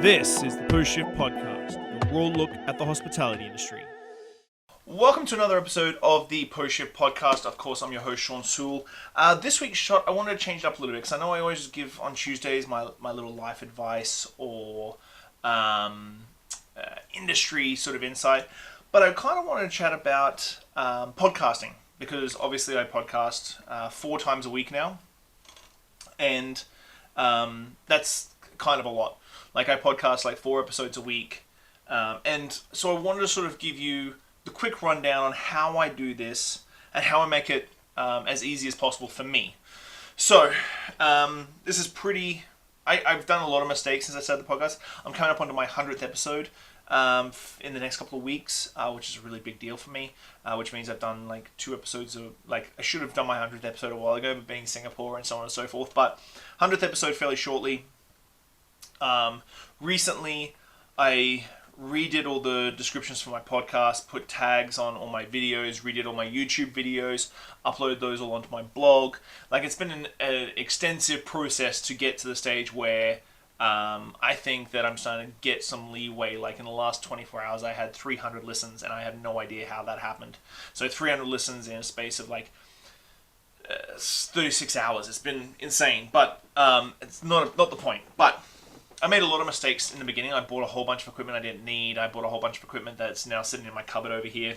This is the Post Shift Podcast, a raw look at the hospitality industry. Welcome to another episode of the Post Shift Podcast. Of course, I'm your host, Shawn Soole. This week's shot, I wanted to change it up a little bit because I know I always give on Tuesdays my little life advice or industry sort of insight, but I kind of wanted to chat about podcasting because obviously I podcast 4 times a week now, and that's kind of a lot. Like I podcast like 4 episodes a week, and so I wanted to sort of give you the quick rundown on how I do this and how I make it as easy as possible for me. So this is pretty. I've done a lot of mistakes since I started the podcast. I'm coming up onto my 100th episode in the next couple of weeks, which is a really big deal for me. Which means I've done like 2 episodes of like I should have done my 100th episode a while ago, but being Singapore and so on and so forth. But 100th episode fairly shortly. Recently, I redid all the descriptions for my podcast, put tags on all my videos, redid all my YouTube videos, uploaded those all onto my blog. Like it's been an extensive process to get to the stage where I think that I'm starting to get some leeway. Like in the last 24 hours, I had 300 listens, and I had no idea how that happened. So 300 listens in a space of like 36 hours. It's been insane, but it's not the point. But I made a lot of mistakes in the beginning. I bought a whole bunch of equipment I didn't need. I bought a whole bunch of equipment that's now sitting in my cupboard over here.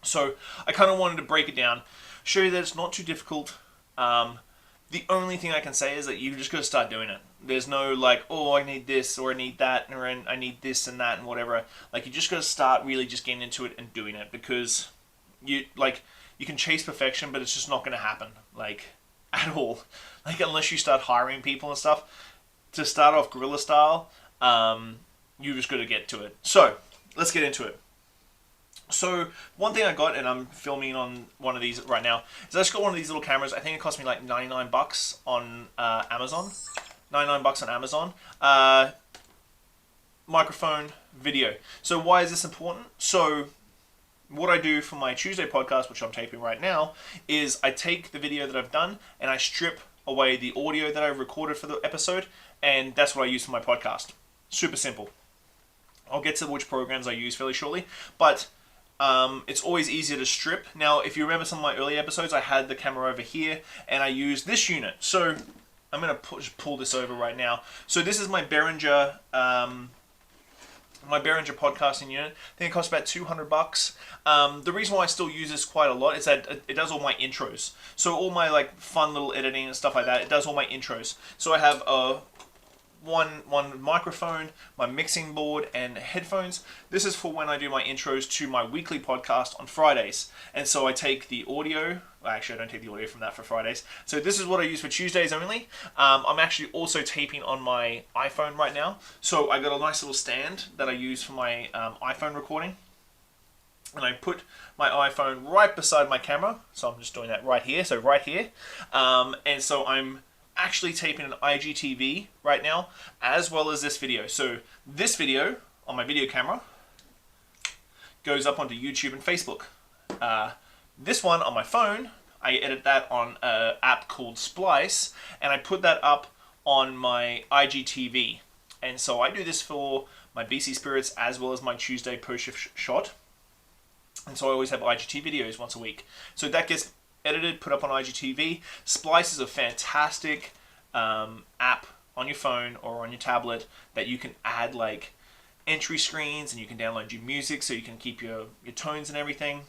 So I kind of wanted to break it down, show you that it's not too difficult. The only thing I can say is that you've just got to start doing it. There's no like, oh, I need this or I need that or I need this and that and whatever. Like you just got to start really just getting into it and doing it, because you can chase perfection, but it's just not going to happen like at all. Like unless you start hiring people and stuff. To start off guerrilla style, you just got to get to it. So, let's get into it. So, one thing I got, and I'm filming on one of these right now, is I just got one of these little cameras. I think it cost me like $99 on Amazon. $99 on Amazon. Microphone, video. So, why is this important? So, what I do for my Tuesday podcast, which I'm taping right now, is I take the video that I've done and I strip away the audio that I've recorded for the episode, and that's what I use for my podcast. Super simple. I'll get to which programs I use fairly shortly, but it's always easier to strip. Now, if you remember some of my early episodes, I had the camera over here, and I used this unit. So I'm going to just pull this over right now. So this is my Behringer podcasting unit. I think it costs about $200. The reason why I still use this quite a lot is that it does all my intros. So all my like fun little editing and stuff like that, it does all my intros. So I have one microphone, my mixing board, and headphones. This is for when I do my intros to my weekly podcast on Fridays. And so I take the audio. Actually, I don't take the audio from that for Fridays. So this is what I use for Tuesdays only. I'm actually also taping on my iPhone right now. So I got a nice little stand that I use for my iPhone recording. And I put my iPhone right beside my camera. So I'm just doing that right here. So right here. And so I'm actually taping an IGTV right now, as well as this video. So this video on my video camera goes up onto YouTube and Facebook. This one on my phone, I edit that on an app called Splice, and I put that up on my IGTV. And so I do this for my BC Spirits as well as my Tuesday post-shift shot. And so I always have IGTV videos once a week. So that gets edited, put up on IGTV. Splice is a fantastic app on your phone or on your tablet that you can add like entry screens, and you can download your music so you can keep your tones and everything.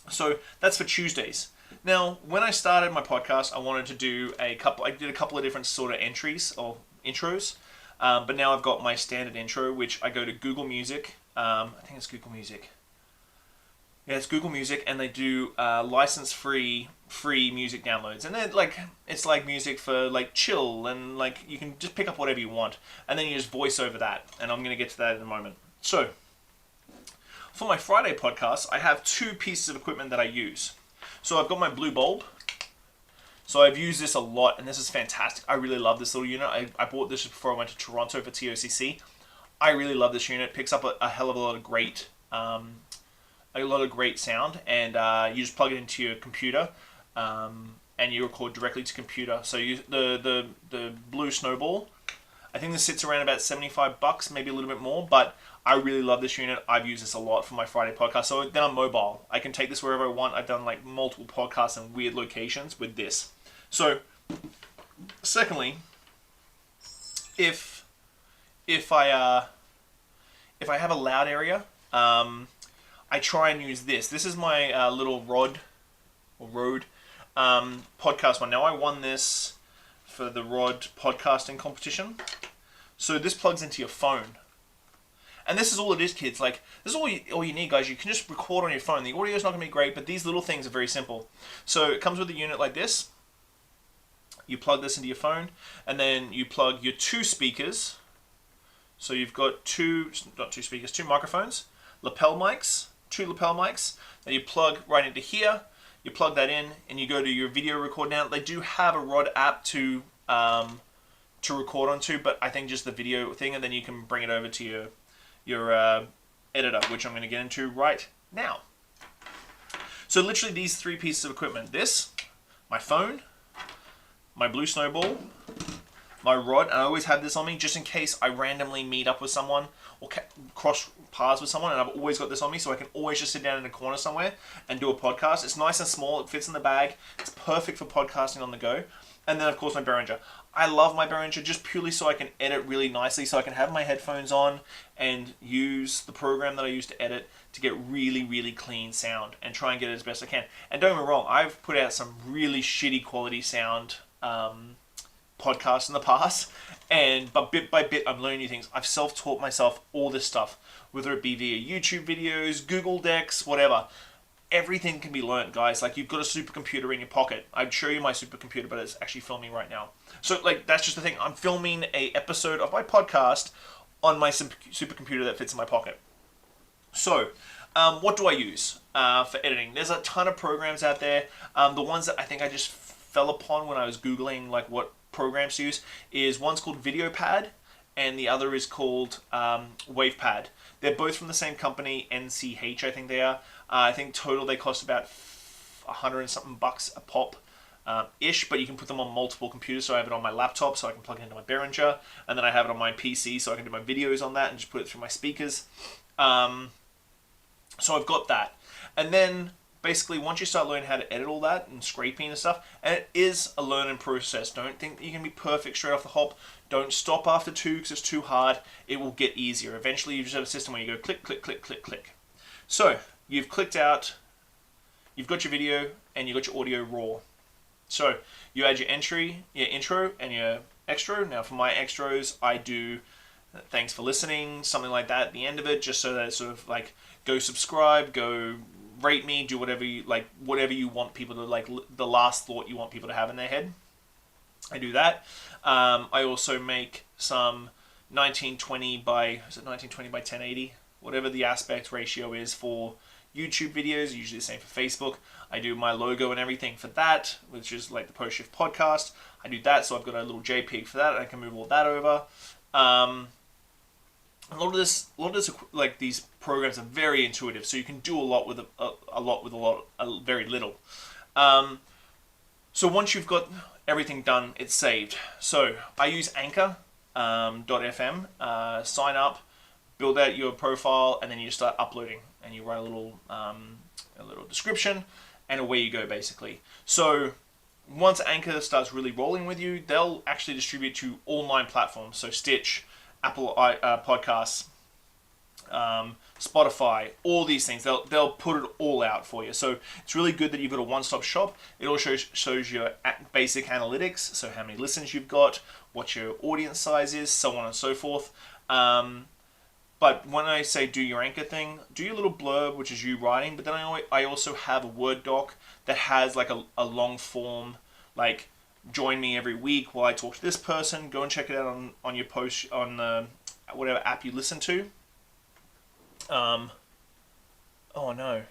So that's for Tuesdays. Now, when I started my podcast, I wanted to do I did a couple of different sort of entries or intros, but now I've got my standard intro, which I go to Google Music. I think it's Google Music. Yeah, it's Google Music, and they do license-free music downloads, and then it's like music for like chill, and like you can just pick up whatever you want, and then you just voice over that. And I'm going to get to that in a moment. So for my Friday podcast, I have 2 pieces of equipment that I use. So I've got my blue bulb. So I've used this a lot, and this is fantastic. I really love this little unit. I bought this before I went to Toronto for TOCC. I really love this unit. It picks up a hell of a lot of great sound, and you just plug it into your computer, and you record directly to computer. So the blue snowball I think this sits around about $75, maybe a little bit more, but I really love this unit. I've used this a lot for my Friday podcast. So then I'm mobile. I can take this wherever I want. I've done like multiple podcasts in weird locations with this. So, secondly, if I have a loud area, I try and use this. This is my little Rode podcast one. Now I won this for the Rod podcasting competition. So this plugs into your phone. And this is all it is, kids. Like, this is all you need, guys. You can just record on your phone. The audio is not going to be great, but these little things are very simple. So it comes with a unit like this. You plug this into your phone, and then you plug your two speakers. So you've got two microphones, lapel mics, two lapel mics that you plug right into here. You plug that in, and you go to your video record. Now, they do have a Rod app to record onto, but I think just the video thing, and then you can bring it over to your editor, which I'm going to get into right now. So literally these three pieces of equipment. This, my phone, my blue snowball, my rod, and I always have this on me just in case I randomly meet up with someone or cross paths with someone, and I've always got this on me so I can always just sit down in a corner somewhere and do a podcast. It's nice and small, it fits in the bag, it's perfect for podcasting on the go. And then of course my Behringer. I love my Behringer just purely so I can edit really nicely, so I can have my headphones on and use the program that I use to edit to get really, really clean sound and try and get it as best I can. And don't get me wrong, I've put out some really shitty quality sound podcasts in the past, but bit by bit I'm learning new things. I've self-taught myself all this stuff, whether it be via YouTube videos, Google Decks, whatever. Everything can be learned, guys. Like, you've got a supercomputer in your pocket. I'd show you my supercomputer, but it's actually filming right now. So, like, that's just the thing. I'm filming a episode of my podcast on my supercomputer that fits in my pocket. So, what do I use for editing? There's a ton of programs out there. The ones that I think I just fell upon when I was Googling, like, what programs to use is one's called VideoPad, and the other is called WavePad. They're both from the same company, NCH, I think they are. I think total they cost about $100 and something a pop ish, but you can put them on multiple computers. So I have it on my laptop so I can plug it into my Behringer, and then I have it on my PC so I can do my videos on that and just put it through my speakers. So I've got that. And then basically once you start learning how to edit all that and scraping and stuff, and it is a learning process. Don't think that you can be perfect straight off the hop. Don't stop after 2 because it's too hard. It will get easier. Eventually you just have a system where you go click, click, click, click, click. So you've clicked out, you've got your video, and you've got your audio raw. So you add your intro and your extra. Now for my extras, I do thanks for listening, something like that at the end of it, just so that it's sort of like, go subscribe, go rate me, do whatever you want people to, like, the last thought you want people to have in their head. I do that. I also make some 1920 by 1080, whatever the aspect ratio is for YouTube videos, usually the same for Facebook. I do my logo and everything for that, which is like the Post Shift podcast. I do that, so I've got a little JPEG for that, and I can move all that over. A lot of this, like, these programs are very intuitive, so you can do a lot with very little. So once you've got everything done, it's saved. So I use Anchor.fm. Sign up, build out your profile, and then you start uploading, and you write a little description, and away you go, basically. So once Anchor starts really rolling with you, they'll actually distribute to all 9 platforms. So Stitch, Apple Podcasts, Spotify, all these things. They'll put it all out for you. So it's really good that you've got a one-stop shop. It also shows your basic analytics, so how many listens you've got, what your audience size is, so on and so forth. But when I say do your Anchor thing, do your little blurb, which is you writing, but then I also have a Word doc that has like a long form, like, join me every week while I talk to this person. Go and check it out on your post on whatever app you listen to. Oh no.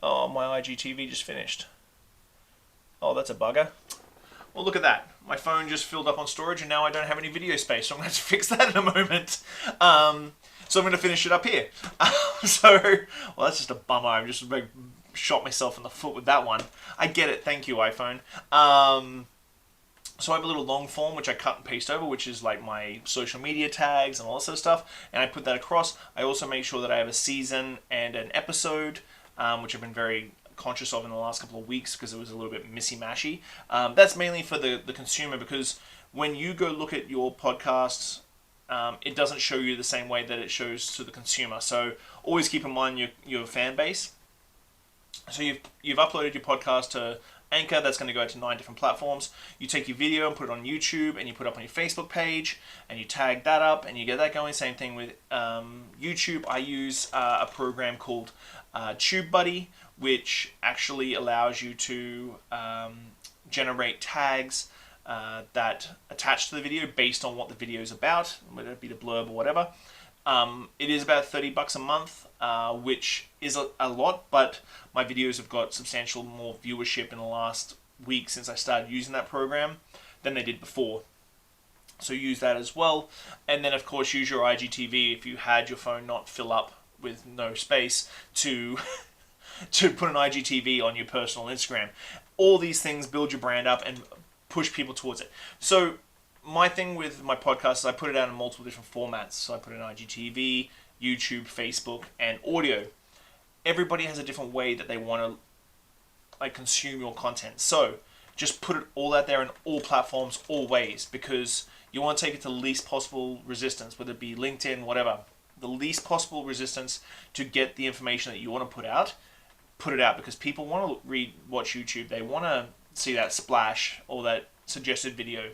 Oh, my IGTV just finished. Oh, that's a bugger. Well, look at that. My phone just filled up on storage, and now I don't have any video space, so I'm going to have to fix that in a moment. So I'm going to finish it up here. Well, that's just a bummer. I've just shot myself in the foot with that one. I get it. Thank you, iPhone. So I have a little long form which I cut and paste over, which is like my social media tags and all that sort of stuff, and I put that across. I also make sure that I have a season and an episode, which I've been very conscious of in the last couple of weeks because it was a little bit missy-mashy. That's mainly for the consumer, because when you go look at your podcasts, it doesn't show you the same way that it shows to the consumer. So always keep in mind your fan base. So you've uploaded your podcast to Anchor. That's going to go to 9 different platforms. You take your video and put it on YouTube, and you put it up on your Facebook page, and you tag that up, and you get that going. Same thing with YouTube. I use a program called TubeBuddy, which actually allows you to generate tags that attach to the video based on what the video is about, whether it be the blurb or whatever. It is about $30 a month, which is a lot, but my videos have got substantial more viewership in the last week since I started using that program than they did before. So use that as well. And then, of course, use your IGTV if you had your phone not fill up with no space to put an IGTV on your personal Instagram. All these things build your brand up and push people towards it. So my thing with my podcast is I put it out in multiple different formats. So I put it in IGTV, YouTube, Facebook, and audio. Everybody has a different way that they want to consume your content. So just put it all out there in all platforms, all ways, because you want to take it to the least possible resistance, whether it be LinkedIn, whatever. The least possible resistance to get the information that you want to put it out, because people want to watch YouTube. They want to see that splash or that suggested video.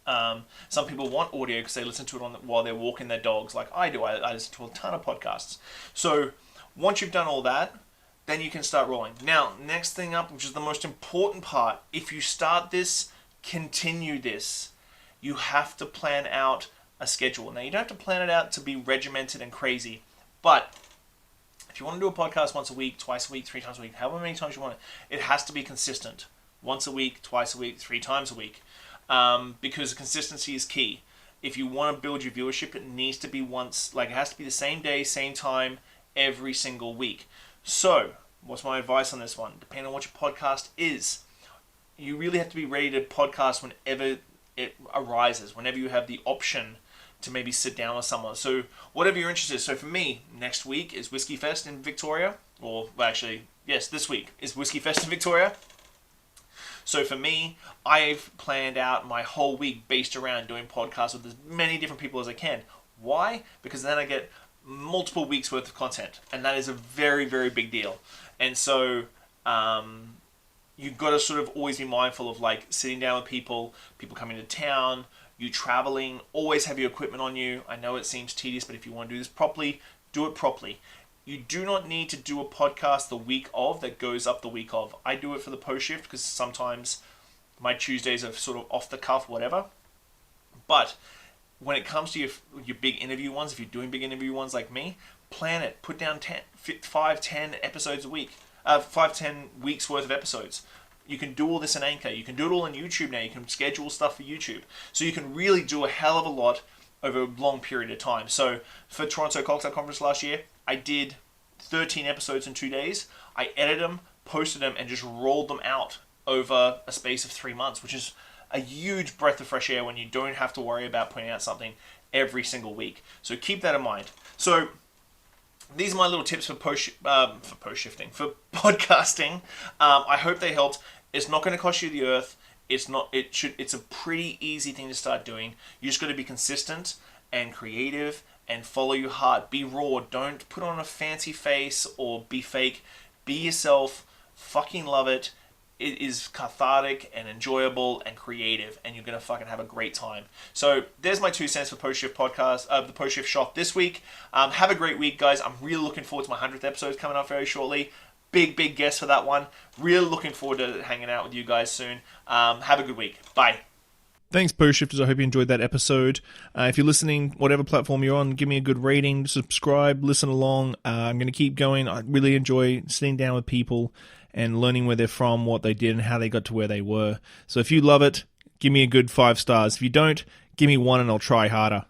Some people want audio because they listen to it while they're walking their dogs, like I do. I listen to a ton of podcasts. So once you've done all that, then you can start rolling. Now, next thing up, which is the most important part, if you start this, continue this. You have to plan out a schedule. Now, you don't have to plan it out to be regimented and crazy, but if you want to do a podcast once a week, twice a week, 3 times a week, however many times you want it has to be consistent. Once a week, twice a week, 3 times a week. Because consistency is key. If you want to build your viewership, it needs to be it has to be the same day, same time, every single week. So, what's my advice on this one? Depending on what your podcast is, you really have to be ready to podcast whenever it arises, whenever you have the option to maybe sit down with someone. So, whatever you're interested in. So, for me, next week is Whiskey Fest in Victoria. This week is Whiskey Fest in Victoria. So for me, I've planned out my whole week based around doing podcasts with as many different people as I can. Why? Because then I get multiple weeks worth of content, and that is a very, very big deal. And so you've got to sort of always be mindful of sitting down with people coming to town, you traveling, always have your equipment on you. I know it seems tedious, but if you want to do this properly, do it properly. You do not need to do a podcast the week of that goes up the week of. I do it for the post shift because sometimes my Tuesdays are sort of off the cuff, whatever. But when it comes to your big interview ones, if you're doing big interview ones like me, plan it. Put down 5-10 episodes a week. 5-10 weeks worth of episodes. You can do all this in Anchor. You can do it all on YouTube now. You can schedule stuff for YouTube. So you can really do a hell of a lot over a long period of time. So for Toronto Cocktail Conference last year, I did 13 episodes in 2 days. I edited them, posted them, and just rolled them out over a space of 3 months, which is a huge breath of fresh air when you don't have to worry about putting out something every single week. So keep that in mind. So these are my little tips for podcasting. I hope they helped. It's not going to cost you the earth. It's a pretty easy thing to start doing. You just got to be consistent and creative and follow your heart. Be raw. Don't put on a fancy face or be fake. Be yourself. Fucking love it. It is cathartic and enjoyable and creative, and you're going to fucking have a great time. So there's my 2 cents for Post Shift Podcast, the Post Shift Shop this week. Have a great week, guys. I'm really looking forward to my 100th episode coming up very shortly. Big guest for that one. Really looking forward to hanging out with you guys soon. Have a good week. Bye. Thanks, Post Shifters. I hope you enjoyed that episode. If you're listening, whatever platform you're on, give me a good rating, subscribe, listen along. I'm going to keep going. I really enjoy sitting down with people and learning where they're from, what they did, and how they got to where they were. So if you love it, give me a good 5 stars. If you don't, give me 1 and I'll try harder.